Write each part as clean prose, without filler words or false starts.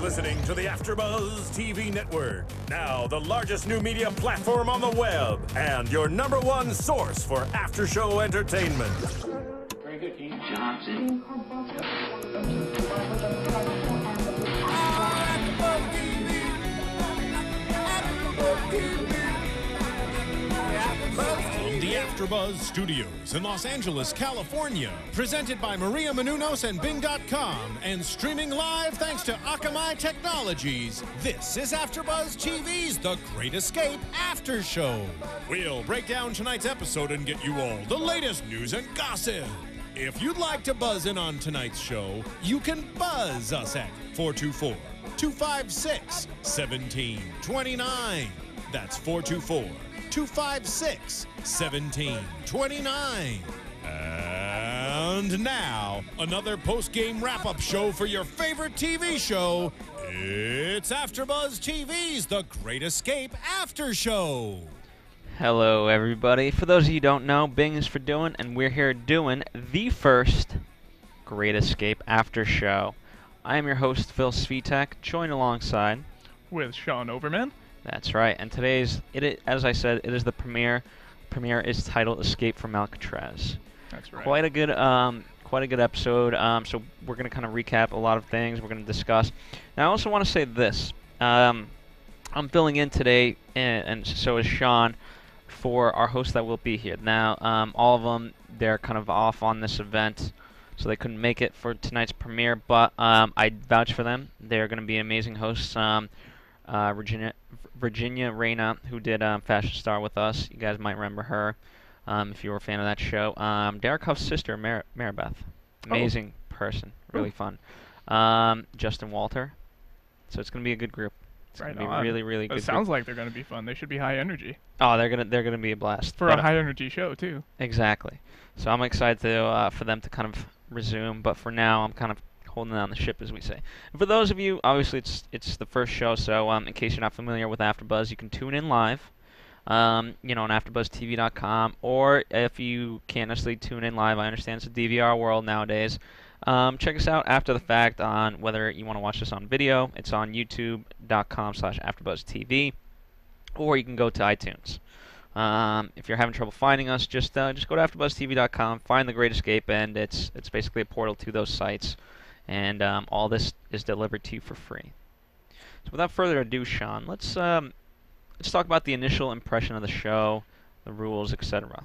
listening to the AfterBuzz TV network, now the largest new media platform on the web, and your #1 source for after-show entertainment. Very good, Keith Johnson. From the AfterBuzz Studios in Los Angeles, California, presented by Maria Menounos and Bing.com, and streaming live thanks to Akamai Technologies, this is AfterBuzz TV's The Great Escape After Show. We'll break down tonight's episode and get you all the latest news and gossip. If you'd like to buzz in on tonight's show, you can buzz us at 424-256-1729. That's 424-256-1729. And now, another post-game wrap-up show for your favorite TV show. It's AfterBuzz TV's The Great Escape After Show. Hello, everybody. For those of you who don't know, Bing is for doing, and we're here doing the first Great Escape After Show. I am your host, Phil Svitek, joined alongside with Sean Overman. That's right, and today's, as I said, it is the premiere. Premiere is titled "Escape from Alcatraz." That's right. Quite a good episode. So we're gonna kind of recap a lot of things. We're gonna discuss. And I also want to say this: I'm filling in today, and so is Sean, for our hosts that will be here. Now, all of them, they're kind of off on this event, so they couldn't make it for tonight's premiere. But I vouch for them. They're going to be amazing hosts. Virginia Reyna, who did Fashion Star with us. You guys might remember her if you were a fan of that show. Derek Huff's sister, Maribeth. Amazing person. Really fun. Justin Walter. So it's going to be a good group. It's going to be really, really good. It sounds like they're going to be fun. They should be high energy. Oh, they're gonna be a blast. For a high energy show, too. Exactly. So I'm excited for them to kind of resume. But for now, I'm kind of holding down the ship, as we say. And for those of you, obviously it's the first show, so in case you're not familiar with AfterBuzz, you can tune in live, on AfterBuzzTV.com, or if you can't necessarily tune in live, I understand it's a DVR world nowadays. Check us out after the fact on whether you want to watch this on video. It's on YouTube.com/AfterBuzzTV, or you can go to iTunes. If you're having trouble finding us, just go to AfterBuzzTV.com, find The Great Escape, and it's basically a portal to those sites. And all this is delivered to you for free. So without further ado, Sean, let's talk about the initial impression of the show, the rules, etc.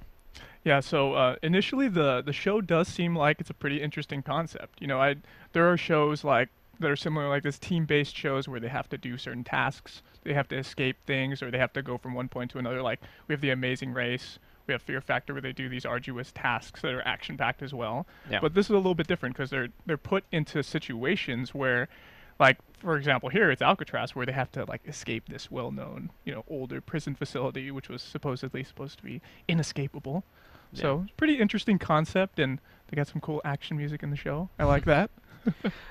Yeah, so initially the show does seem like it's a pretty interesting concept. You know, there are shows that are similar, like this team-based shows where they have to do certain tasks, they have to escape things, or they have to go from one point to another. Like we have The Amazing Race. We have Fear Factor, where they do these arduous tasks that are action-packed as well. Yeah. But this is a little bit different because they're put into situations where, like, for example, here it's Alcatraz, where they have to escape this well-known, older prison facility, which was supposedly supposed to be inescapable. Yeah. So it's a pretty interesting concept, and they got some cool action music in the show. I like that.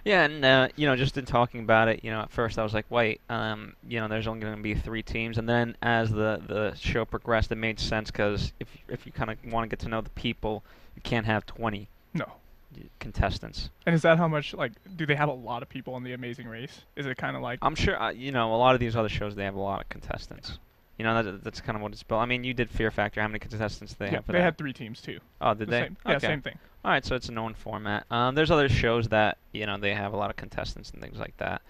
Yeah, and just in talking about it, at first I was like, wait, there's only going to be 3 teams, and then as the show progressed, it made sense because if you kind of want to get to know the people, you can't have 20 contestants. And is that how much do they have a lot of people on The Amazing Race? Is it kind of like? I'm sure a lot of these other shows they have a lot of contestants. That's kind of what it's built. I mean, you did Fear Factor. How many contestants did they have for that? They had 3 teams too. Oh, did they? Same. Yeah, okay. Same thing. All right, so it's a known format. There's other shows that they have a lot of contestants and things like that.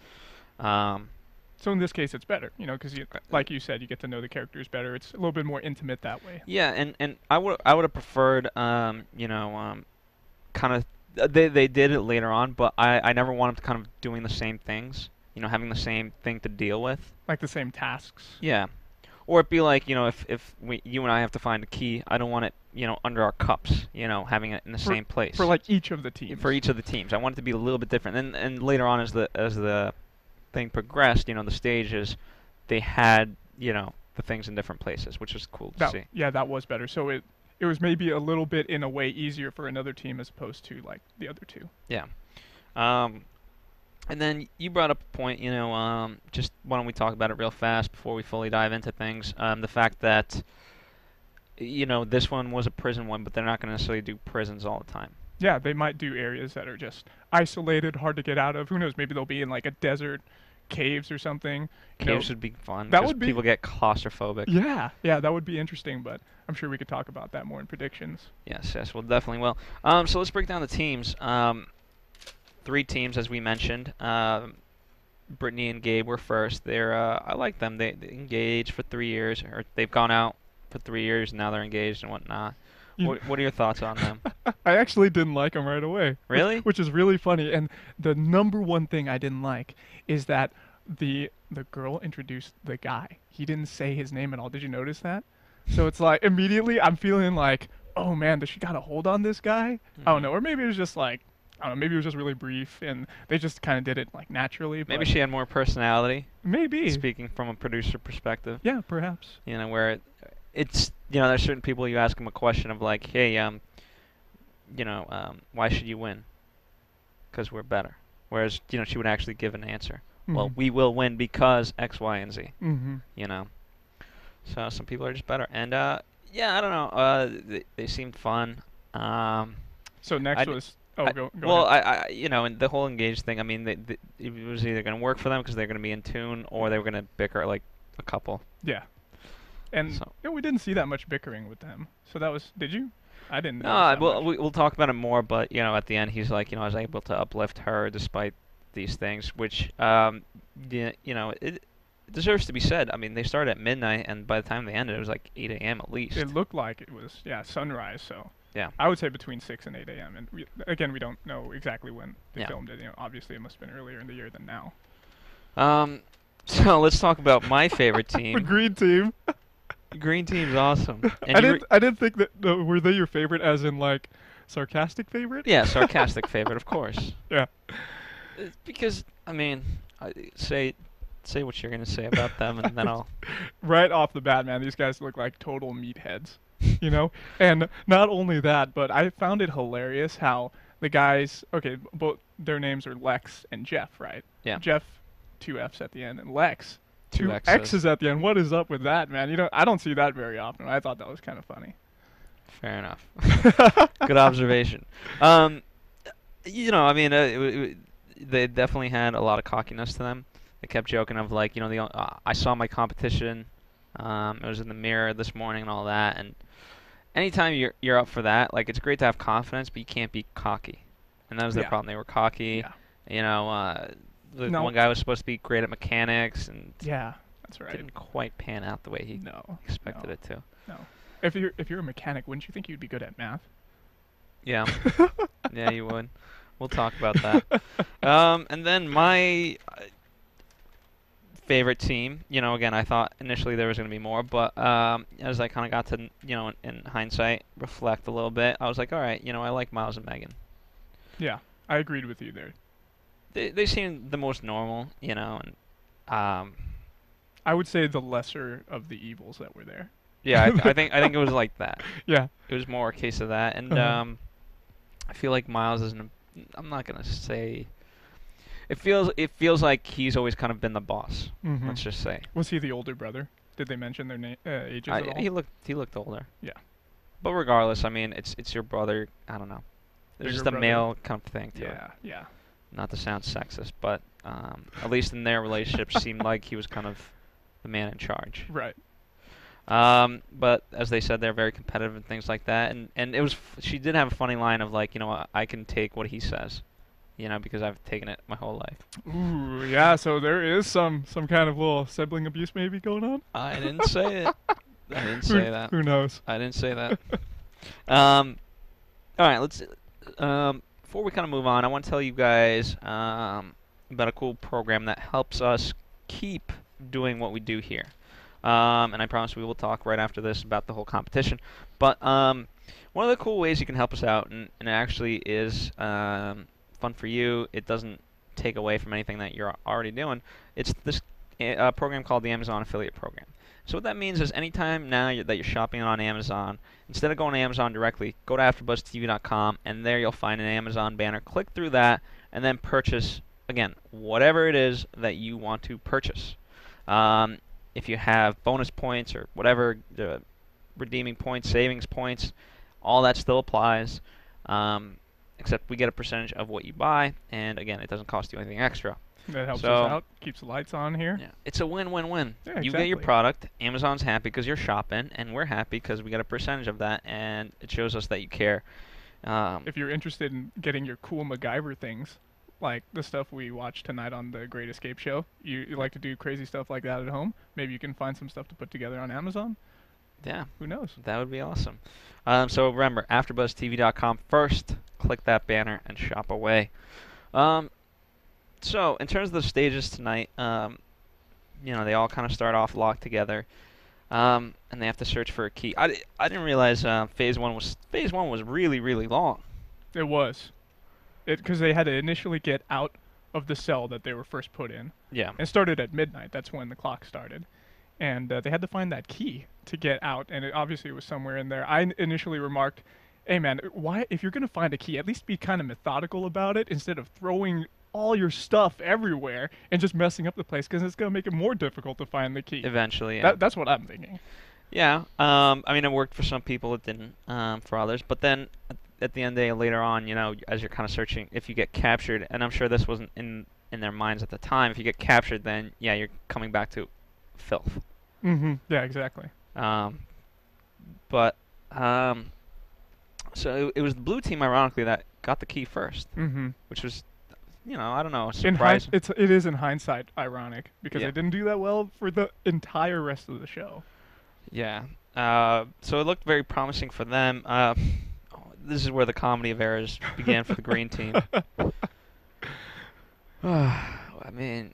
So in this case, it's better, because like you said, you get to know the characters better. It's a little bit more intimate that way. Yeah, and I would have preferred, kind of they did it later on, but I never wanted to kind of doing the same things, having the same thing to deal with. Like the same tasks. Yeah. Or it'd be like, you and I have to find a key, I don't want it, under our cups, having it in the same place. For each of the teams. For each of the teams. I want it to be a little bit different. And later on as the thing progressed, the stages, they had, the things in different places, which was cool to see. Yeah, that was better. So it was maybe a little bit, in a way, easier for another team as opposed to, the other two. Yeah. And then you brought up a point, just why don't we talk about it real fast before we fully dive into things. The fact that, this one was a prison one, but they're not going to necessarily do prisons all the time. Yeah, they might do areas that are just isolated, hard to get out of. Who knows? Maybe they'll be in like a desert, caves or something. Caves would be fun that because would be people get claustrophobic. yeah, that would be interesting. But I'm sure we could talk about that more in predictions. Yes, we'll definitely will. So let's break down the teams. 3 teams, as we mentioned. Brittany and Gabe were first. I like them. They engaged for 3 years, or they've gone out for 3 years, and now they're engaged and whatnot. What are your thoughts on them? I actually didn't like them right away. Really? Which is really funny. And the number one thing I didn't like is that the girl introduced the guy. He didn't say his name at all. Did you notice that? So it's like immediately I'm feeling like, oh man, does she got a hold on this guy? I don't know. Or maybe it was just like, I don't know, maybe it was just really brief and they just kind of did it like naturally. Maybe she had more personality. Maybe. Speaking from a producer perspective. Yeah, perhaps. You know, where it's, you know, there's certain people you ask them a question of like, hey, why should you win? Because we're better. Whereas, you know, she would actually give an answer. Well, we will win because X, Y, and Z. You know. So some people are just better. And, yeah, I don't know. They seemed fun. So next was... Oh, go well, ahead. you know, and the whole engaged thing, I mean, it was either going to work for them because they're going to be in tune or they were going to bicker like a couple. Yeah. And we didn't see that much bickering with them. So that was... Did you? I didn't know. Well, we'll talk about it more, but, you know, at the end, he's like, you know, I was able to uplift her despite these things, which, you know, it deserves to be said. I mean, they started at midnight, and by the time they ended, it was like 8 a.m. at least. It looked like it was, sunrise, so... Yeah. I would say between 6 and 8 a.m. And we don't know exactly when they filmed it. You know, obviously, it must have been earlier in the year than now. So let's talk about my favorite team. The green team. Green team's awesome. And I didn't think that were they your favorite, as in like sarcastic favorite? Yeah, sarcastic favorite, of course. Yeah. Because I mean, say what you're gonna say about them, and then I'll. Right off the bat, man, these guys look like total meatheads. You know, and not only that, but I found it hilarious how the guys, both their names are Lex and Jeff, right? Yeah. Jeff, 2 F's at the end, and Lex, 2 X's. X's at the end. What is up with that, man? You know, I don't see that very often. I thought that was kind of funny. Fair enough. Good observation. You know, I mean, they definitely had a lot of cockiness to them. They kept joking of like, you know, I saw my competition. It was in the mirror this morning and all that, and anytime you're up for that, like it's great to have confidence, but you can't be cocky, and that was their problem. They were cocky. Yeah. You know, one guy was supposed to be great at mechanics, and that's right. Didn't quite pan out the way he expected it to. No. If you're a mechanic, wouldn't you think you'd be good at math? Yeah. Yeah, you would. We'll talk about that. And then my favorite team, you know, again, I thought initially there was going to be more, but as I kind of got to, you know, in hindsight, reflect a little bit, I was like, all right, you know, I like Miles and Megan. Yeah, I agreed with you there. They seemed the most normal, you know, and I would say the lesser of the evils that were there. Yeah, I think it was like that. Yeah, it was more a case of that, and I feel like Miles isn't. I'm not gonna say. It feels like he's always kind of been the boss. Let's just say. Was he the older brother? Did they mention their ages at all? He looked older. Yeah. But regardless, I mean, it's your brother. I don't know. It's just a male kind of thing to it. Yeah. Not to sound sexist, but at least in their relationship, seemed like he was kind of the man in charge. Right. But as they said, they're very competitive and things like that. And it was she did have a funny line of like, you know, I can take what he says. You know, because I've taken it my whole life. Ooh, yeah, so there is some kind of little sibling abuse maybe going on? I didn't say it. I didn't say that. Who knows? I didn't say that. All right, let's... before we kind of move on, I want to tell you guys about a cool program that helps us keep doing what we do here. And I promise we will talk right after this about the whole competition. But one of the cool ways you can help us out, and it actually is... fun for you. It doesn't take away from anything that you're already doing. It's this program called the Amazon Affiliate Program. So what that means is anytime now that you're shopping on Amazon, instead of going to Amazon directly, go to AfterBuzzTV.com, and there you'll find an Amazon banner. Click through that, and then purchase, again, whatever it is that you want to purchase. If you have bonus points or whatever, redeeming points, savings points, all that still applies. except we get a percentage of what you buy, and again, it doesn't cost you anything extra. That helps So- us out, keeps the lights on here. Yeah, it's a win-win-win. Yeah, You get your exactly. product, Amazon's happy because you're shopping, and we're happy because we get a percentage of that, and it shows us that you care. If you're interested in getting your cool MacGyver things, like the stuff we watched tonight on the Great Escape show, you like to do crazy stuff like that at home, maybe you can find some stuff to put together on Amazon. Yeah, Who knows? that would be awesome. So remember, AfterBuzzTV.com first. Click that banner and shop away. So in terms of the stages tonight, they all kind of start off locked together, and they have to search for a key. I didn't realize phase one was really, really long. It was. Because they had to initially get out of the cell that they were first put in. Yeah. It started at midnight. That's when the clock started. And they had to find that key to get out, and obviously it was somewhere in there. I initially remarked, hey man, why, if you're going to find a key, at least be kind of methodical about it instead of throwing all your stuff everywhere and just messing up the place, because it's going to make it more difficult to find the key. Eventually, yeah. That's what I'm thinking. Yeah. I mean, it worked for some people. It didn't for others. But then at the end of the day, later on, as you're kind of searching, if you get captured, and I'm sure this wasn't in their minds at the time, if you get captured, then, yeah, you're coming back to filth. Mm-hmm. Yeah, exactly. So it was the blue team, ironically, that got the key first, Mm-hmm. which was, I don't know, In surprising. it is in hindsight ironic, because Yeah. they didn't do that well for the entire rest of the show. Yeah. So it looked very promising for them. This is where the comedy of errors began for the green team. I mean,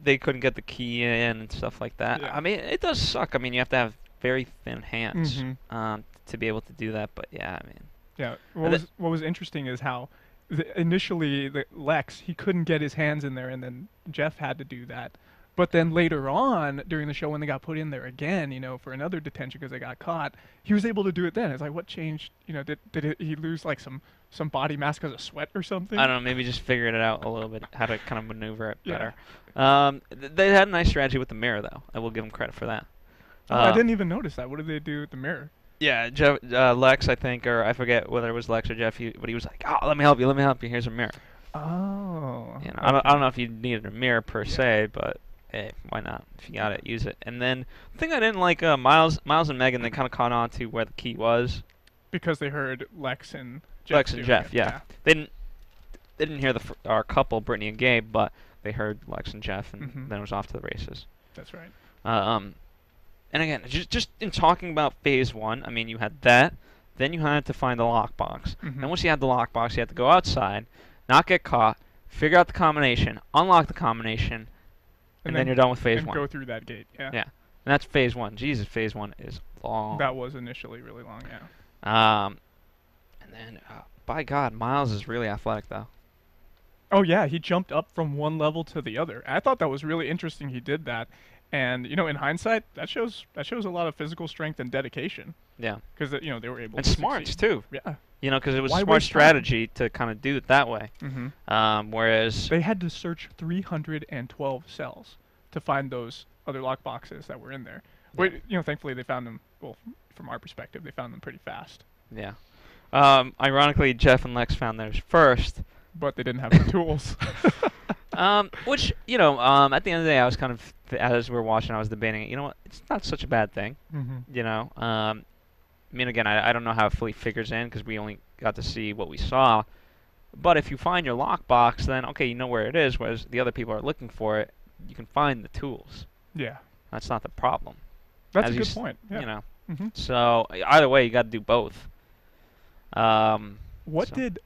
they couldn't get the key in and stuff like that. Yeah. I mean, it does suck. I mean, you have to have very thin hands Mhm. to be able to do that. But yeah, I mean, Yeah. And What was interesting is how initially Lex, he couldn't get his hands in there, and then Jeff had to do that. But then later on during the show, when they got put in there again, for another detention because they got caught, he was able to do it then. It's like, what changed? Did he lose like some body mass because of sweat or something? I don't know. Maybe just figured it out a little bit, how to kind of maneuver it Yeah. better. They had a nice strategy with the mirror, though. I will give them credit for that. I didn't even notice that. What did they do with the mirror? Yeah, Lex, I think, or I forget whether it was Lex or Jeff, but he was like, "Oh, let me help you. Here's a mirror." Oh. I don't know if you needed a mirror per se, but hey, why not? If you got it, use it. And then the thing I didn't like, Miles and Megan, they kind of caught on to where the key was. Because they heard Lex and Jeff. Yeah. They didn't hear our couple, Brittany and Gabe, but they heard Lex and Jeff, and Mhm. then it was off to the races. That's right. And again, just in talking about phase one, I mean, you had that, then you had to find the lockbox. Mhm. And once you had the lockbox, you had to go outside, not get caught, figure out the combination, unlock the combination, and then you're done with phase and one. go through that gate. Yeah. Yeah. And that's phase one. Jesus, phase one is long. That was initially really long. Yeah. And then, by God, Miles is really athletic, though. Oh yeah, he jumped up from one level to the other. I thought that was really interesting. He did that, and in hindsight, that shows a lot of physical strength and dedication. Yeah. Because they were able And to smarts, succeed. too. Yeah. Because it was Why a smart waste time? strategy to kind of do it that way. Mm-hmm. Whereas... They had to search 312 cells to find those other lockboxes that were in there. Yeah. Wait, thankfully they found them. Well, from our perspective, they found them pretty fast. Yeah. Ironically, Jeff and Lex found theirs first. But they didn't have the tools. Which, at the end of the day, I was kind of, as we were watching, I was debating it. You know what? It's not such a bad thing. Mm-hmm. I mean, again, I don't know how it fully figures in because we only got to see what we saw. But if you find your lockbox, then, okay, you know where it is, whereas the other people are looking for it. You can find the tools. Yeah. That's not the problem. That's As a you good s- point. Yeah. Mm-hmm. So, either way, you got to do both. What So- did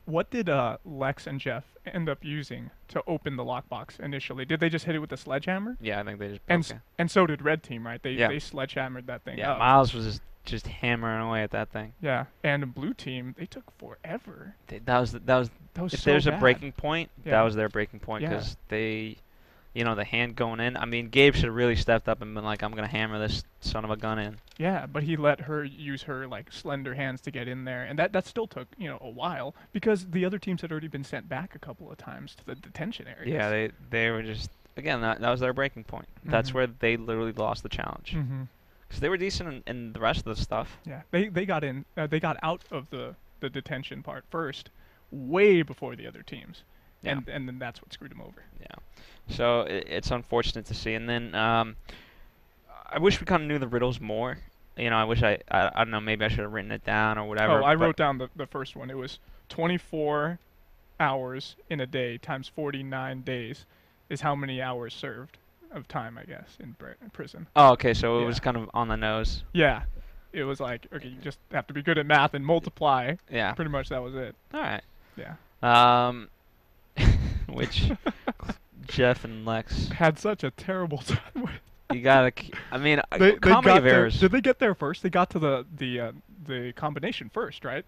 Lex and Jeff end up using to open the lockbox initially? Did they just hit it with a sledgehammer? Yeah, I think they just And broke it. and so did Red Team, right? They Yeah. they sledgehammered that thing Yeah, up. Miles was just hammering away at that thing. Yeah. And Blue Team, they took forever. That was That was if so there's a bad. breaking point, Yeah. that was their breaking point Yeah. because they, the hand going in. I mean, Gabe should have really stepped up and been like, "I'm gonna hammer this son of a gun in." Yeah, but he let her use her slender hands to get in there, and that still took a while because the other teams had already been sent back a couple of times to the detention areas. Yeah, they were just again that was their breaking point. That's Mhm. where they literally lost the challenge Mm-hmm. because they were decent in the rest of the stuff. Yeah, they got in. They got out of the detention part first, way before the other teams. Yeah. And then that's what screwed them over. Yeah. So it's unfortunate to see. And then I wish we kind of knew the riddles more. I wish I don't know, maybe I should have written it down or whatever. Oh, I wrote down the first one. It was 24 hours in a day times 49 days is how many hours served of time, I guess, in prison. Oh, okay, so it was kind of on the nose. Yeah. It was like, okay, you just have to be good at math and multiply. Yeah. Pretty much that was it. All right. Yeah. Which Jeff and Lex had such a terrible time with. You gotta. I mean, they comedy of errors. Did they get there first? They got to the combination first, right?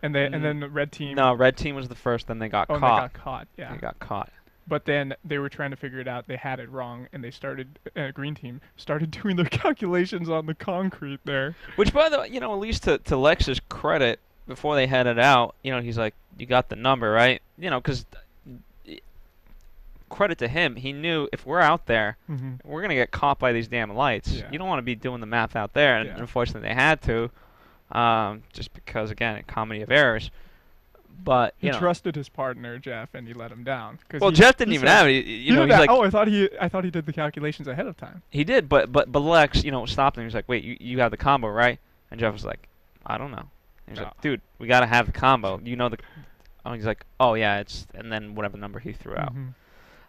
And then the red team. No, red team was the first. Then they got caught. They got caught. Yeah. They got caught. But then they were trying to figure it out. They had it wrong, and they started. Green team started doing their calculations on the concrete there. Which, by the way, at least to Lex's credit, before they headed out, he's like, "You got the number, right?" Because. Credit to him, he knew if we're out there, we're gonna get caught by these damn lights. Yeah. You don't want to be doing the math out there, and unfortunately they had to, just because again, comedy of errors. But he trusted his partner Jeff, and he let him down. Well, Jeff didn't even have it. He's like, oh, I thought he did the calculations ahead of time. He did, but Lex, stopped him. He was like, "Wait, you have the combo, right?" And Jeff was like, "I don't know." He was like, "Dude, we gotta have the combo. He's like, "Oh yeah, it's," and then whatever number he threw out.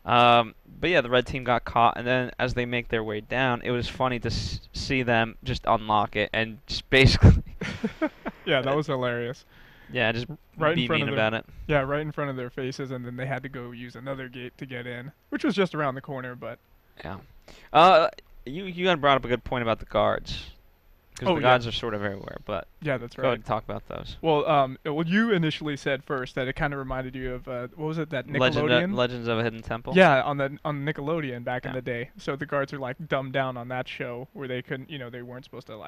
But yeah, the red team got caught, and then as they make their way down, it was funny to see them just unlock it and just basically. Yeah, that was hilarious. Yeah, just right be mean about it. Yeah, right in front of their faces, and then they had to go use another gate to get in, which was just around the corner, but. Yeah. You had brought up a good point about the guards. Because the guards are sort of everywhere, but yeah, that's right. Go ahead and talk about those. Well, you initially said first that it kind of reminded you of what was it, that Nickelodeon? Legends of a Hidden Temple. Yeah, on Nickelodeon back in the day. So the guards are like dumbed down on that show where they couldn't, they weren't supposed to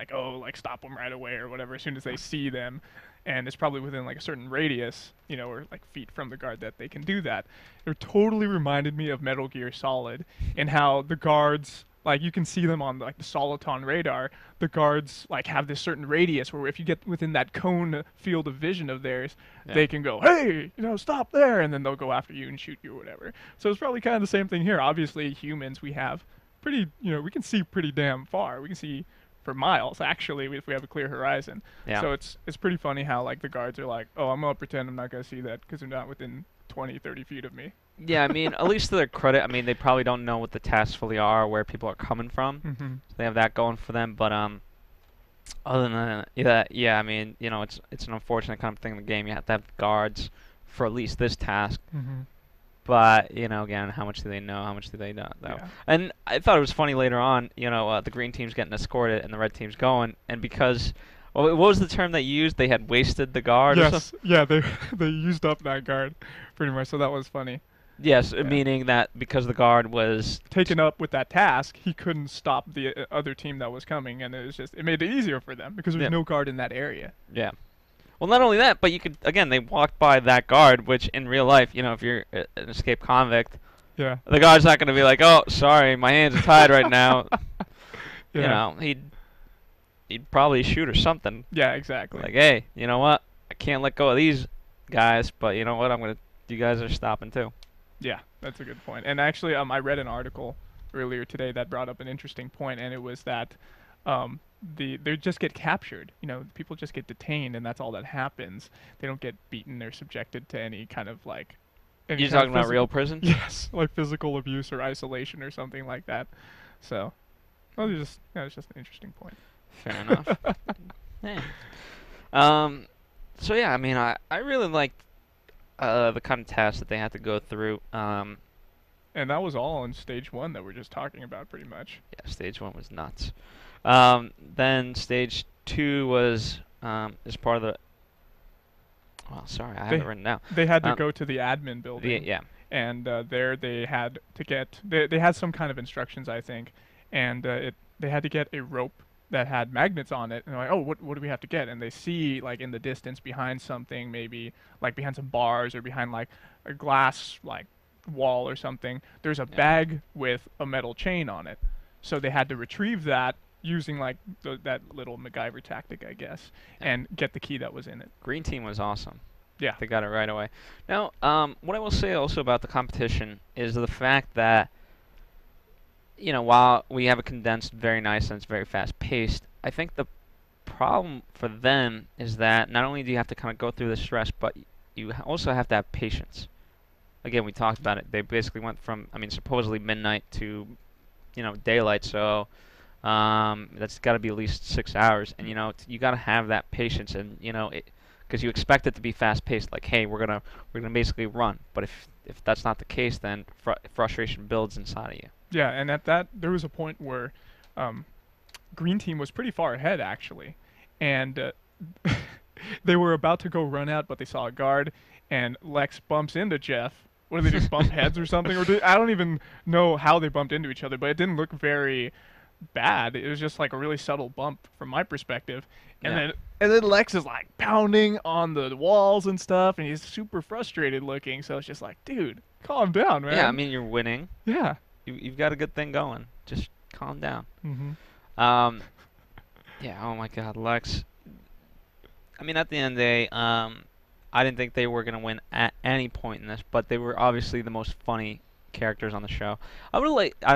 stop them right away or whatever as soon as they see them, and it's probably within like a certain radius, or like feet from the guard that they can do that. It totally reminded me of Metal Gear Solid and how the guards. Like, you can see them on, like, the Soliton radar. The guards, like, have this certain radius where if you get within that cone field of vision of theirs, they can go, hey, stop there, and then they'll go after you and shoot you or whatever. So it's probably kind of the same thing here. Obviously, humans, we have pretty, we can see pretty damn far. We can see for miles, actually, if we have a clear horizon. Yeah. So it's pretty funny how, like, the guards are like, oh, I'm going to pretend I'm not going to see that because they're not within 20, 30 feet of me. Yeah, I mean, at least to their credit, I mean, they probably don't know what the tasks fully are or where people are coming from. So they have that going for them. But other than that, I mean, it's an unfortunate kind of thing in the game. You have to have guards for at least this task. But, again, how much do they know? How much do they not know? Yeah. And I thought it was funny later on, the green team's getting escorted and the red team's going. And because, what was the term they used? They had wasted the guard or something? Yeah, they used up that guard pretty much, so that was funny. Yes, meaning that because the guard was taken up with that task, he couldn't stop the other team that was coming, and it made it easier for them because there's no guard in that area. Yeah. Well, not only that, but they walked by that guard, which in real life, if you're an escaped convict, the guard's not going to be like, oh, sorry, my hands are tied right now. He'd probably shoot or something. Yeah, exactly. Like, hey, you know what? I can't let go of these guys, but you know what? You guys are stopping too. Yeah, that's a good point. And actually, I read an article earlier today that brought up an interesting point, and it was that they just get captured. People just get detained, and that's all that happens. They don't get beaten or subjected to any kind of like. You're talking about real prison? Yes, like physical abuse or isolation or something like that. So, it's just an interesting point. Fair enough. Yeah. So yeah, I mean, I really liked the kind of tasks that they had to go through. And that was all on stage 1 that we're just talking about, pretty much. Yeah, stage 1 was nuts. Then stage 2 was as part of the. Well, sorry, I have it written down. They had to go to the admin building. Yeah. And there they had to get. They had some kind of instructions, I think, and they had to get a rope that had magnets on it, and they're like, oh, what do we have to get? And they see, like, in the distance behind something, maybe, like, behind some bars or behind, like, a glass, like, wall or something, there's a bag with a metal chain on it. So they had to retrieve that using, like, that little MacGyver tactic, I guess, and get the key that was in it. Green team was awesome. Yeah. They got it right away. Now, what I will say also about the competition is the fact that, while we have a condensed, very nice, and it's very fast-paced, I think the problem for them is that not only do you have to kind of go through the stress, but you also have to have patience. Again, we talked about it. They basically went from, supposedly midnight to, daylight. So that's got to be at least 6 hours. And you got to have that patience, and because you expect it to be fast-paced. Like, hey, we're gonna basically run. But if that's not the case, then frustration builds inside of you. Yeah, and at that there was a point where Green Team was pretty far ahead actually, and they were about to go run out, but they saw a guard, and Lex bumps into Jeff. What do they do? Bump heads or something? I don't even know how they bumped into each other, but it didn't look very bad. It was just like a really subtle bump from my perspective. And then Lex is like pounding on the walls and stuff, and he's super frustrated looking. So it's just like, dude, calm down, man. Yeah, you're winning. Yeah. You've got a good thing going. Just calm down. Mm-hmm. Yeah. Oh my God, Lex. At the end of the day, I didn't think they were gonna win at any point in this, but they were obviously the most funny characters on the show. I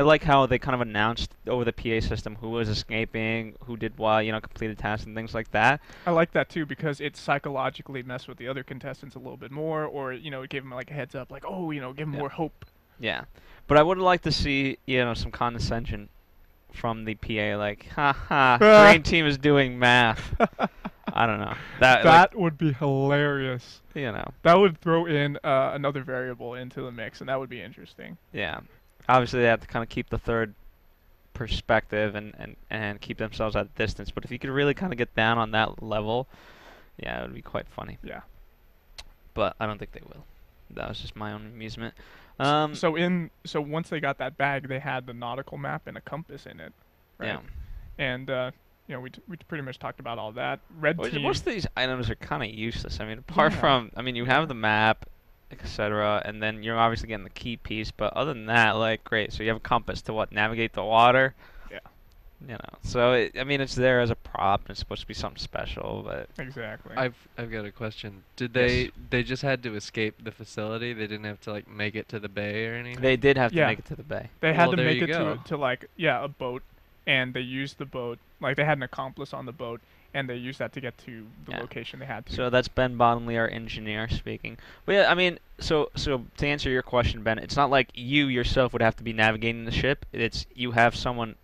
like how they kind of announced over the PA system who was escaping, who did what, completed tasks and things like that. I like that too because it psychologically messed with the other contestants a little bit more, or it gave them like a heads up, like, oh, give them more hope. Yeah, but I would like to see some condescension from the PA, like, haha, Green Team is doing math. I don't know. That would be hilarious. That would throw in another variable into the mix, and that would be interesting. Yeah. Obviously, they have to kind of keep the third perspective and keep themselves at a distance. But if you could really kind of get down on that level, yeah, it would be quite funny. Yeah. But I don't think they will. That was just my own amusement. So once they got that bag, they had the nautical map and a compass in it, right? Yeah. And we pretty much talked about all that. Red Team. Most of these items are kind of useless. Apart from, you have the map, etc., and then you're obviously getting the key piece. But other than that, like, great. So you have a compass to navigate the water. Yeah. So it's there as a prop. And it's supposed to be something special, but exactly. I've got a question. Did they just had to escape the facility? They didn't have to make it to the bay or anything? They did have to make it to the bay. They had to make it to a boat, and they used the boat. Like, they had an accomplice on the boat, and they used that to get to the location they had to. So that's Ben Bottomley, our engineer, speaking. But yeah, so to answer your question, Ben, it's not like you yourself would have to be navigating the ship. It's you have someone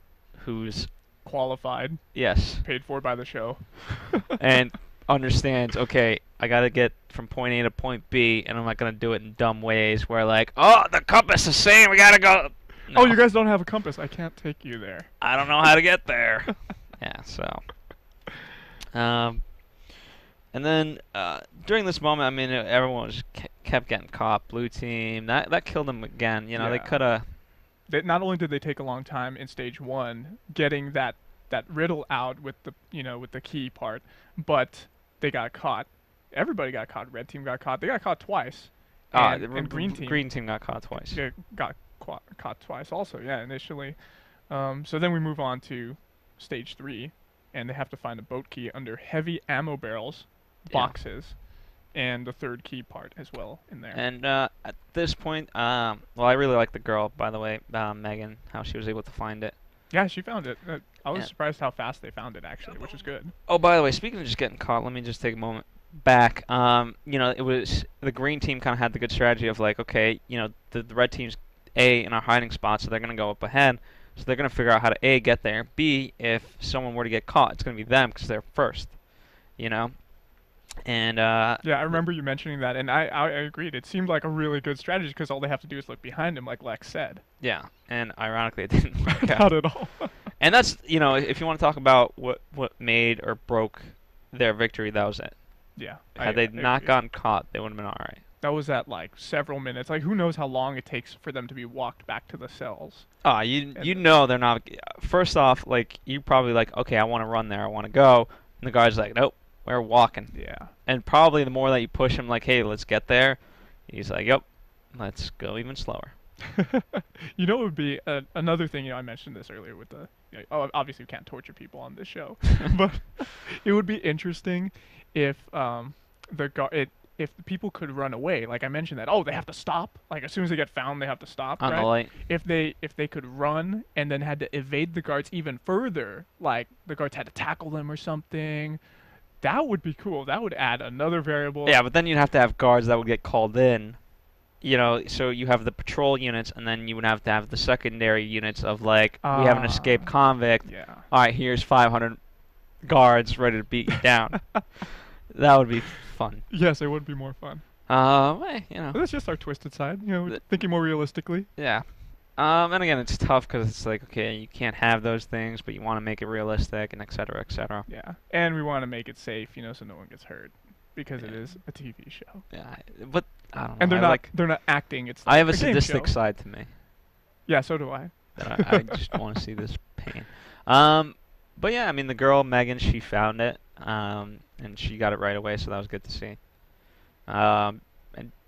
who's qualified. Yes. Paid for by the show. And understands, okay, I got to get from point A to point B, and I'm not going to do it in dumb ways where, like, oh, the compass is saying we got to go. No. Oh, you guys don't have a compass. I can't take you there. I don't know how to get there. Yeah, so. And then during this moment, everyone was kept getting caught. Blue Team, that killed them again. They could have. Not only did they take a long time in stage 1 getting that riddle out with the with the key part, but they got caught. Everybody got caught. Red Team got caught. They got caught twice. And Green Team got caught twice. Yeah, got caught twice also. Yeah, initially. So then we move on to stage 3, and they have to find a boat key under heavy ammo barrels, boxes. And the third key part as well in there. And at this point, I really like the girl, by the way, Megan, how she was able to find it. Yeah, she found it. I was surprised how fast they found it, actually, which was good. Oh, by the way, speaking of just getting caught, let me just take a moment back. It was the Green Team kind of had the good strategy of like, okay, the Red Team's A in our hiding spot, so they're going to go up ahead. So they're going to figure out how to A, get there. B, if someone were to get caught, it's going to be them because they're first, And yeah, I remember you mentioning that, and I agreed. It seemed like a really good strategy because all they have to do is look behind him, like Lex said. Yeah, and ironically, it didn't work out. Not at all. And that's, if you want to talk about what made or broke their victory, that was it. Yeah. Had they not gotten caught, they would have been all right. That was at like several minutes. Like, who knows how long it takes for them to be walked back to the cells? You know they're not. First off, like, you probably like, okay, I want to run there, I want to go, and the guy's like, nope. We're walking. Yeah. And probably the more that you push him, like, hey, let's get there, he's like, yep, let's go even slower. It would be another thing, I mentioned this earlier with the, obviously we can't torture people on this show, but it would be interesting if if the people could run away, like I mentioned that, they have to stop. Like as soon as they get found, they have to stop. On right? the light. If they could run and then had to evade the guards even further, like the guards had to tackle them or something, that would be cool. That would add another variable. Yeah, but then you'd have to have guards that would get called in. So you have the patrol units, and then you would have to have the secondary units of like, we have an escaped convict. Yeah. All right, here's 500 guards ready to beat you down. That would be fun. Yes, it would be more fun. But that's just our twisted side. Thinking more realistically. yeah. And again, it's tough because it's like, okay, you can't have those things, but you want to make it realistic and et cetera, et cetera. Yeah, and we want to make it safe, so no one gets hurt, because it is a TV show. Yeah, but I don't know. And they're not acting. It's I have a game sadistic show. side to me. Yeah, so do I. That I just want to see this pain. But yeah, I mean, the girl Megan, she found it, and she got it right away, so that was good to see. And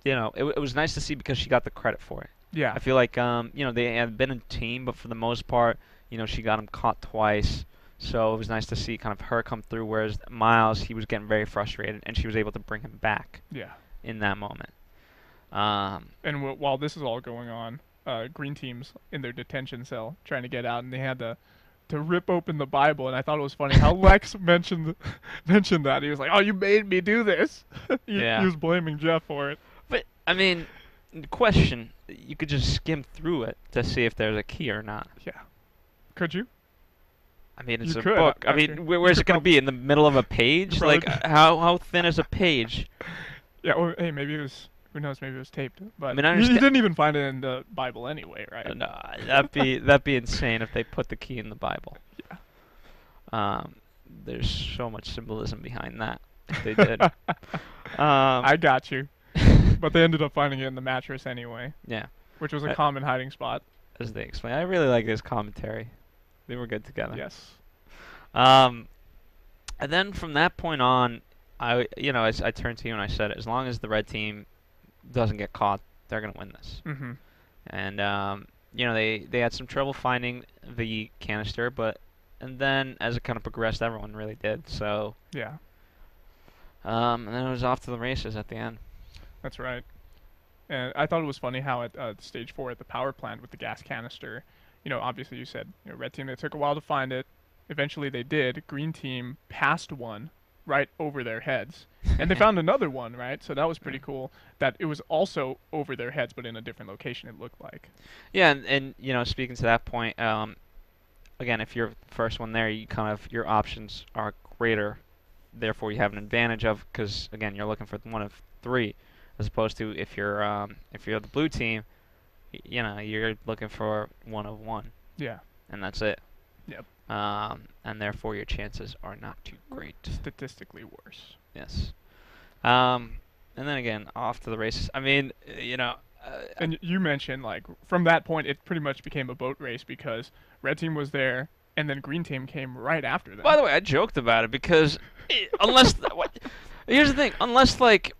it was nice to see because she got the credit for it. Yeah. I feel like they have been a team, but for the most part, she got him caught twice. So it was nice to see kind of her come through, whereas Miles, he was getting very frustrated, and she was able to bring him back. Yeah. In that moment. And while this is all going on, Green Team's in their detention cell trying to get out, and they had to rip open the Bible. And I thought it was funny how Lex mentioned that. He was like, "Oh, you made me do this." He was blaming Jeff for it. But I mean, question: you could just skim through it to see if there's a key or not. Yeah. Could you? I mean, it's you a could, book. I mean, where's it going to be? In the middle of a page? Like, how thin is a page? Yeah, or hey, maybe it was. Who knows? Maybe it was taped. But I mean, I understand. You didn't even find it in the Bible anyway, right? No, that'd be insane if they put the key in the Bible. Yeah. There's so much symbolism behind that. If they did. I got you. But they ended up finding it in the mattress anyway. Yeah. Which was a common hiding spot. As they explain, I really like this commentary. They were good together. Yes. And then from that point on, I turned to you and I said, as long as the red team doesn't get caught, they're gonna win this. Mm-hmm. And they had some trouble finding the canister, and then as it kind of progressed, everyone really did. So yeah. And then it was off to the races at the end. That's right. And I thought it was funny how at stage 4 at the power plant with the gas canister, obviously you said, red team, they took a while to find it. Eventually they did. Green team passed one right over their heads. And they found another one, right? So that was pretty cool that it was also over their heads, but in a different location, it looked like. Yeah, and speaking to that point, again, if you're the first one there, your options are greater. Therefore, you have an advantage because, again, you're looking for one of 3. As opposed to if you're the blue team, you're looking for one of 1. Yeah. And that's it. Yep. And therefore your chances are not too great. Statistically worse. Yes. And then again, off to the races. I mean, and you mentioned, like, from that point, it pretty much became a boat race because red team was there, and then green team came right after them. By the way, I joked about it because here's the thing, unless like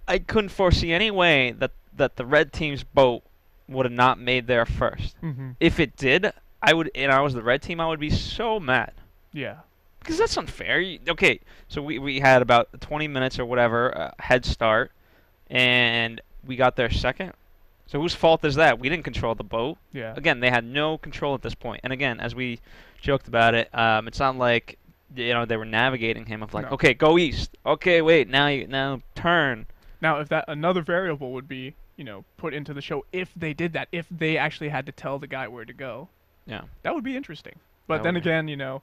I couldn't foresee any way that the red team's boat would have not made there first. Mm-hmm. If it did, I was the red team, I would be so mad. Yeah. Because that's unfair. Okay, so we had about 20 minutes or whatever head start, and we got there second. So whose fault is that? We didn't control the boat. Yeah. Again, they had no control at this point. And again, as we joked about it, it's not like they were navigating him of like, No. okay, go east. Okay, wait, now turn. Now, if that another variable would be, put into the show if they did that, if they actually had to tell the guy where to go. Yeah. That would be interesting. But That then would be. again,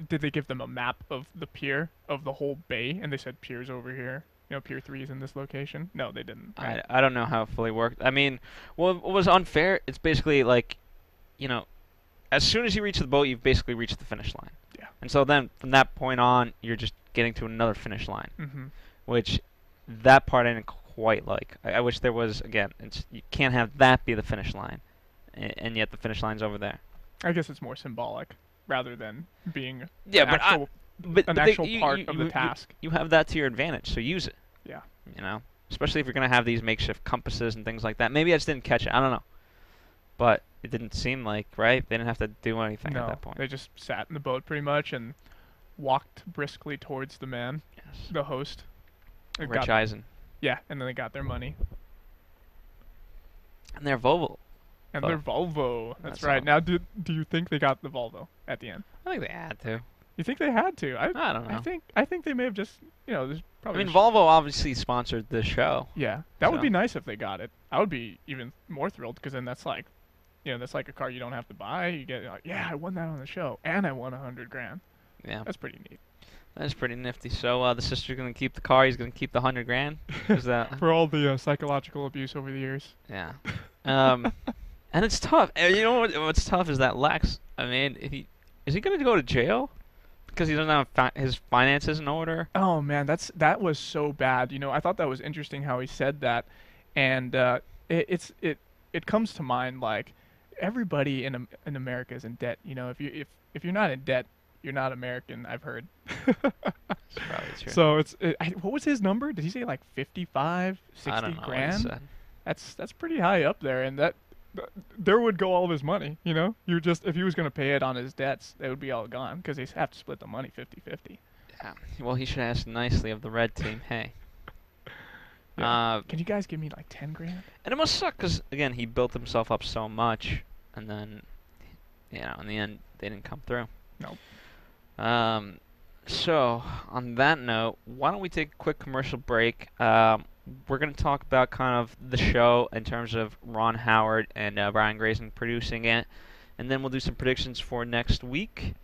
did they give them a map of the pier, of the whole bay, and they said pier's over here? Pier 3 is in this location? No, they didn't. Right? I don't know how it fully worked. I mean, what was unfair, it's basically like, as soon as you reach the boat, you've basically reached the finish line. Yeah. And so then from that point on, you're just getting to another finish line, Mm-hmm. which that part I didn't quite like. I wish there was, again, you can't have that be the finish line, and yet the finish line's over there. I guess it's more symbolic rather than being Yeah, an but actual, But actual part of the task. You have that to your advantage, so use it. Yeah. Especially if you're going to have these makeshift compasses and things like that. Maybe I just didn't catch it. I don't know. But it didn't seem like, right? They didn't have to do anything at that point. They just sat in the boat pretty much and walked briskly towards the man, Yes. the host. Rich Eisen. Yeah, and then they got their money. And their Volvo. And their Volvo. That's right. Now, do you think they got the Volvo at the end? I think they had to. You think they had to? I don't know. I think they may have just, there's probably. I mean, Volvo obviously sponsored the show. Yeah, that would be nice if they got it. I would be even more thrilled because then that's like, that's like a car you don't have to buy. You get like, yeah, I won that on the show, and I won $100,000. Yeah, that's pretty neat. That's pretty nifty. So the sister's gonna keep the car. He's gonna keep the $100,000. Is that for all the psychological abuse over the years? Yeah. And it's tough. And you know what's tough is that Lex. I mean, is he gonna go to jail because he doesn't have his finances in order? Oh man, that was so bad. I thought that was interesting how he said that, and it comes to mind like everybody in America is in debt. If you're not in debt, you're not American, I've heard. That's probably true. So what was his number? Did he say like 55, 60 I don't know grand? what he said. That's pretty high up there, and there would go all of his money. If he was going to pay it on his debts, they would be all gone because they have to split the money 50-50. Yeah. Well, he should ask nicely of the red team. Hey. Yeah. Can you guys give me like 10 grand? And it must suck because again he built himself up so much, and then in the end they didn't come through. Nope. So, on that note, why don't we take a quick commercial break? We're going to talk about kind of the show in terms of Ron Howard and Brian Grazer producing it, and then we'll do some predictions for next week,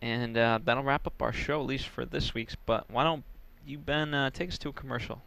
and that'll wrap up our show, at least for this week's. But why don't you, Ben, take us to a commercial?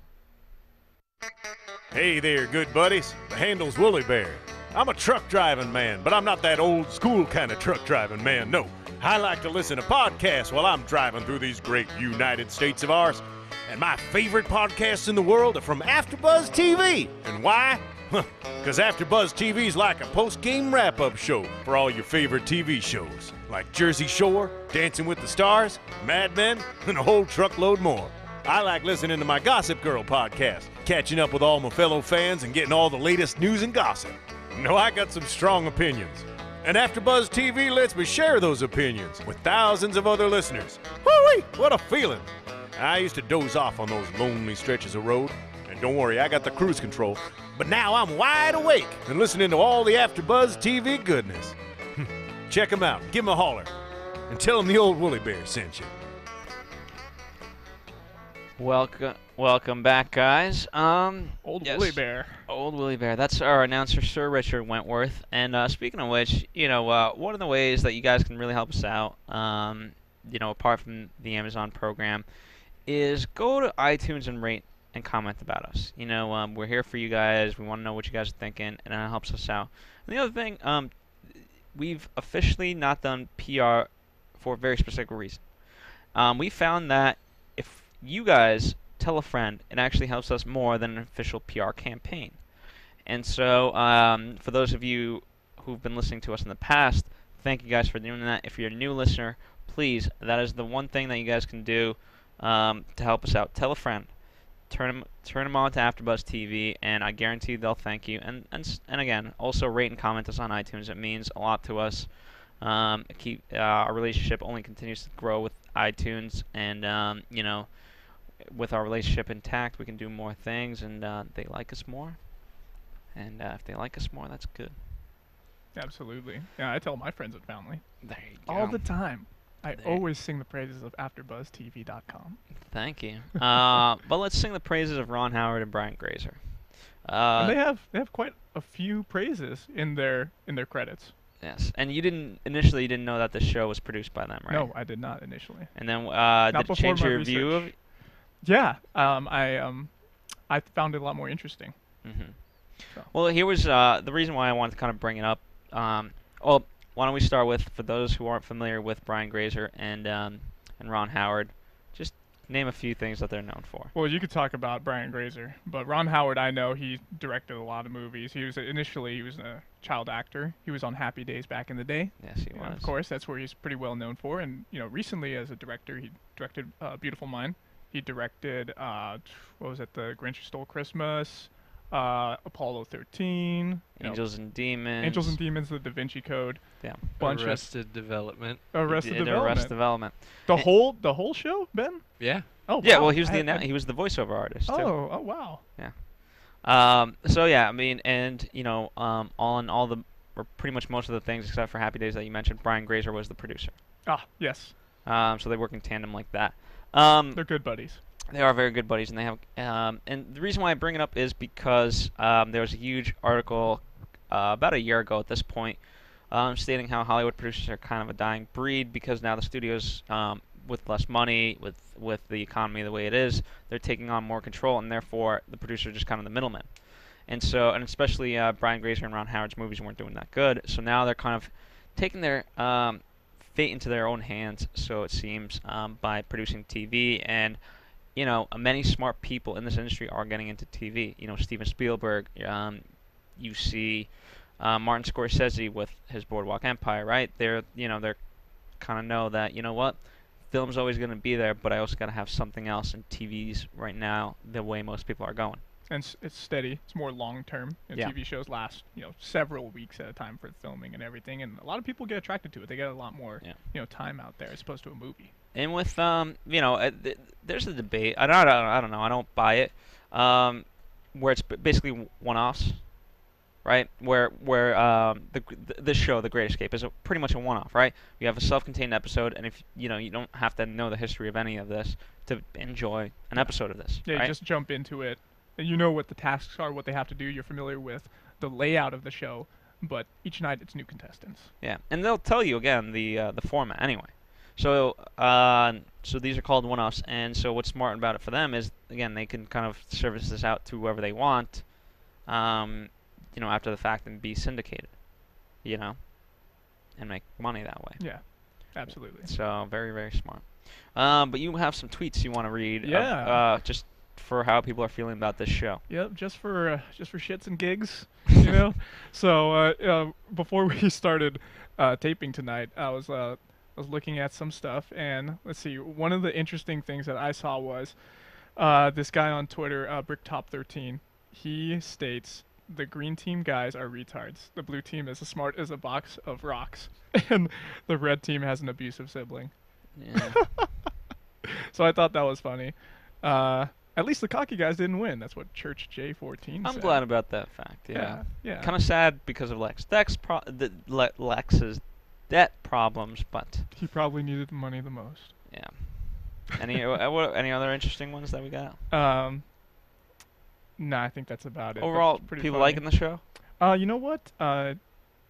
Hey there, good buddies. The handle's Woolly Bear. I'm a truck driving man, but I'm not that old school kind of truck driving man, no. I like to listen to podcasts while I'm driving through these great United States of ours. And my favorite podcasts in the world are from AfterBuzz TV. And why? Because AfterBuzz TV is like a post-game wrap-up show for all your favorite TV shows, like Jersey Shore, Dancing with the Stars, Mad Men, and a whole truckload more. I like listening to my Gossip Girl podcast, catching up with all my fellow fans and getting all the latest news and gossip. I got some strong opinions. And AfterBuzz TV lets me share those opinions with thousands of other listeners. Woo-wee, what a feeling. I used to doze off on those lonely stretches of road. And don't worry, I got the cruise control. But now I'm wide awake and listening to all the AfterBuzz TV goodness. Check them out, give them a holler, and tell them the old Woolly Bear sent you. Welcome back, guys. Woolly Bear. Old Woolly Bear. That's our announcer, Sir Richard Wentworth. And speaking of which, one of the ways that you guys can really help us out, apart from the Amazon program, is go to iTunes and rate and comment about us. We're here for you guys. We want to know what you guys are thinking, and it helps us out. And the other thing, we've officially not done PR for a very specific reason. We found that if you guys tell a friend, it actually helps us more than an official PR campaign. And so, for those of you who've been listening to us in the past, thank you guys for doing that. If you're a new listener, please, that is the one thing that you guys can do to help us out. Tell a friend. Turn them on to AfterBuzz TV, and I guarantee they'll thank you. And again, also rate and comment us on iTunes. It means a lot to us. Our relationship only continues to grow with iTunes, and with our relationship intact, we can do more things, and they like us more. And if they like us more, that's good. Absolutely. Yeah, I tell my friends and family. There you go. All the time. I always sing the praises of AfterBuzzTV.com. Thank you. But let's sing the praises of Ron Howard and Brian Grazer. And they have quite a few praises in their credits. Yes, and you didn't know that the show was produced by them, right? No, I did not initially. And then did it change your view of it? Yeah, I found it a lot more interesting. Mm-hmm. So. Well, here was the reason why I wanted to kind of bring it up. Why don't we start with, for those who aren't familiar with Brian Grazer and Ron Howard, just name a few things that they're known for. Well, you could talk about Brian Grazer, but Ron Howard, I know he directed a lot of movies. He was a child actor. He was on Happy Days back in the day. Yes, he was. Of course, that's where he's pretty well known for. And recently as a director, he directed Beautiful Mind. He directed The Grinch Who Stole Christmas, Apollo 13, Angels and Demons. Angels and Demons, The Da Vinci Code. Yeah. Arrested Development. Arrested Development. The whole show, Ben? Yeah. Oh, Yeah, wow. well, he was he was the voiceover artist too. Oh, wow. So yeah, I mean, and on all the, or pretty much most of the things except for Happy Days that you mentioned, Brian Grazer was the producer. Ah, yes. So they work in tandem like that. They're good buddies. They are very good buddies, and they have. And the reason why I bring it up is because there was a huge article about a year ago at this point, stating how Hollywood producers are kind of a dying breed because now the studios, with less money, with the economy the way it is, they're taking on more control, and therefore the producers are just kind of the middlemen. And so, and especially Brian Grazer and Ron Howard's movies weren't doing that good, so now they're kind of taking their fate into their own hands, so it seems, by producing TV. And many smart people in this industry are getting into TV. Steven Spielberg. You see Martin Scorsese with his Boardwalk Empire, right? They're kind of know that what, film's always going to be there, but I also got to have something else. And TV's right now the way most people are going. And it's steady. It's more long term. Yeah. TV shows last several weeks at a time for filming and everything, and a lot of people get attracted to it. They get a lot more time out there as opposed to a movie. And with there's a debate. I don't know. I don't buy it. Where it's basically one-offs, right? Where this show, The Great Escape, is pretty much a one-off, right? You have a self-contained episode, and if you don't have to know the history of any of this to enjoy an episode of this. Yeah, right? you just jump into it. And you know what the tasks are, what they have to do. You're familiar with the layout of the show, but each night it's new contestants. Yeah, and they'll tell you again the format anyway. So so these are called one-offs, and so what's smart about it for them is, again, they can kind of service this out to whoever they want, after the fact, and be syndicated, and make money that way. Yeah, absolutely. So very, very smart. But you have some tweets you want to read. Yeah. Just for how people are feeling about this show. Yep, just for shits and gigs, So before we started taping tonight, I was looking at some stuff, and let's see. One of the interesting things that I saw was this guy on Twitter, Bricktop13. He states the green team guys are retards. The blue team is as smart as a box of rocks, and the red team has an abusive sibling. Yeah. So I thought that was funny. At least the cocky guys didn't win. That's what Church J14 said. I'm glad about that fact. Yeah. Yeah. Kind of sad because of Lex's debt problems, but He probably needed the money the most. yeah. Any other interesting ones that we got? Nah, I think that's about it. Overall, That's pretty people funny. liking the show? You know what?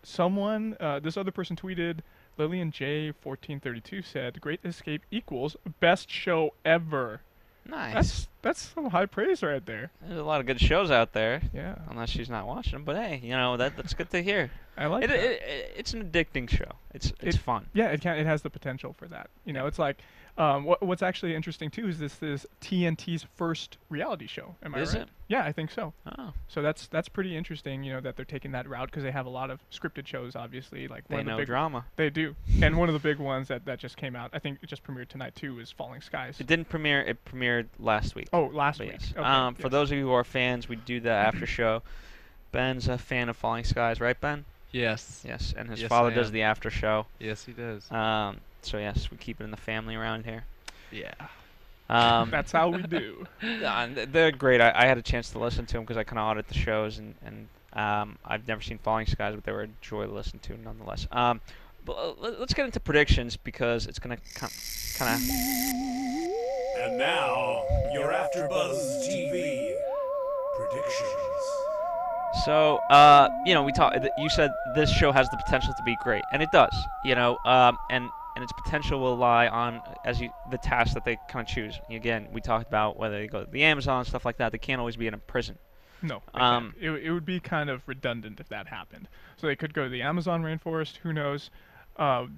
Someone, this other person tweeted, Lillian J1432 said, Great Escape equals best show ever. Nice. That's some high praise right there. There's a lot of good shows out there. Yeah. Unless she's not watching them, but hey, that's good to hear. I like that. It's an addicting show. It's fun. Yeah, it has the potential for that. It's like what's actually interesting too is this is TNT's first reality show. Am I right? Is it? Yeah, I think so. Oh. So that's pretty interesting, that they're taking that route because they have a lot of scripted shows, obviously. Like They know drama. They do. And one of the big ones that just came out, I think it just premiered tonight too, is Falling Skies. It didn't premiere. It premiered last week. Oh, last But week. yes. Okay, For yes. those of you who are fans, we do the after show. Ben's a fan of Falling Skies, right, Ben? Yes. Yes, and his Yes, father I does am. the after show. Yes, he does. So yes, we keep it in the family around here. Yeah. That's how we do. They're great. I had a chance to listen to them because I kind of audit the shows, and I've never seen Falling Skies, but they were a joy to listen to nonetheless. But let's get into predictions because it's gonna kind of. And now, your AfterBuzz TV predictions. So, we talked. You said this show has the potential to be great, and it does. And its potential will lie on the tasks that they kind of choose. Again, we talked about whether they go to the Amazon, stuff like that. They can't always be in a prison. No. It would be kind of redundant if that happened. So they could go to the Amazon rainforest. Who knows?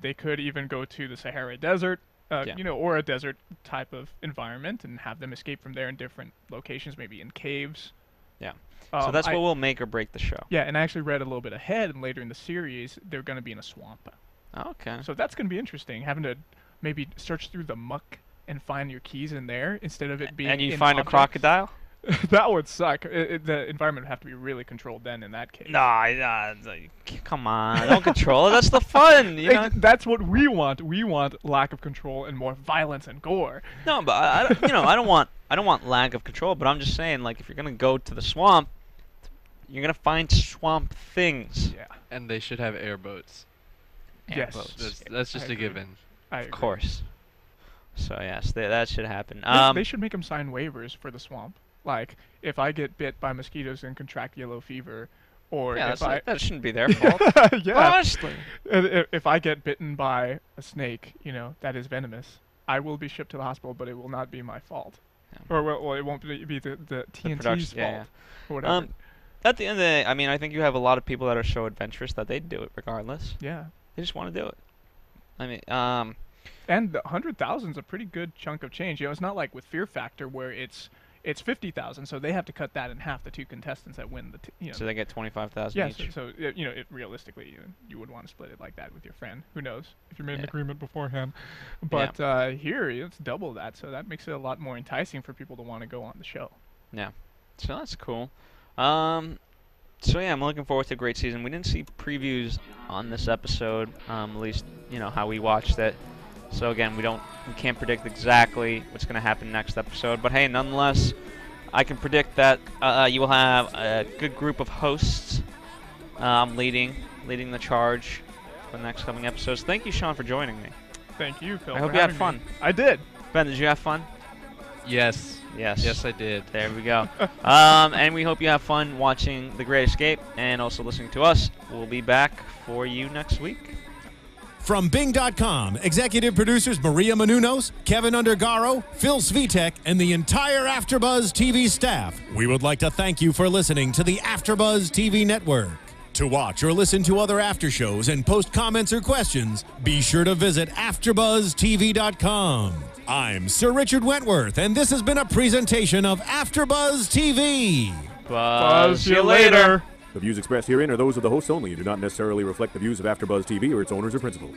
They could even go to the Sahara Desert. Or a desert type of environment and have them escape from there in different locations, maybe in caves. Yeah. So that's what will make or break the show. Yeah, and I actually read a little bit ahead, and later in the series, they're going to be in a swamp. Okay. So that's going to be interesting, having to maybe search through the muck and find your keys in there instead of it being And you in find objects. a crocodile? That would suck. The environment would have to be really controlled then in that case. Nah, come on, don't control it. That's the fun, you know. That's what we want. We want lack of control and more violence and gore. No, but I don't want lack of control. But I'm just saying, like, if you're gonna go to the swamp, you're gonna find swamp things. Yeah. And they should have airboats. Yes. That's just I a agree. given. Of course. So yes, that should happen. They should make them sign waivers for the swamp. Like, if I get bit by mosquitoes and contract yellow fever, or yeah, if I that shouldn't be their fault. yeah, Honestly. if I get bitten by a snake, that is venomous, I will be shipped to the hospital, but it will not be my fault. Yeah. Or well, it won't be the TNT's fault. Yeah. Or whatever. At the end of the day, I mean, I think you have a lot of people that are so adventurous that they'd do it regardless. Yeah. They just want to do it. I mean, And 100,000 is a pretty good chunk of change. It's not like with Fear Factor where it's 50,000, so they have to cut that in half. The two contestants that win so they get 25,000 yeah, each. so realistically, you would want to split it like that with your friend. Who knows if you made an agreement beforehand? But here it's double that, so that makes it a lot more enticing for people to want to go on the show. Yeah, so that's cool. So yeah, I'm looking forward to a great season. We didn't see previews on this episode, at least how we watched it. So again, we can't predict exactly what's going to happen next episode. But hey, nonetheless, I can predict that you will have a good group of hosts leading the charge for the next coming episodes. Thank you, Sean, for joining me. Thank you, Phil. I hope you had fun. I did. Ben, did you have fun? Yes. Yes, I did. There we go. And we hope you have fun watching The Great Escape and also listening to us. We'll be back for you next week. From Bing.com, executive producers Maria Menounos, Kevin Undergaro, Phil Svitek, and the entire AfterBuzz TV staff, we would like to thank you for listening to the AfterBuzz TV network. To watch or listen to other after shows and post comments or questions, be sure to visit AfterBuzzTV.com. I'm Sir Richard Wentworth, and this has been a presentation of AfterBuzz TV. Buzz you later. The views expressed herein are those of the hosts only and do not necessarily reflect the views of AfterBuzz TV or its owners or principals.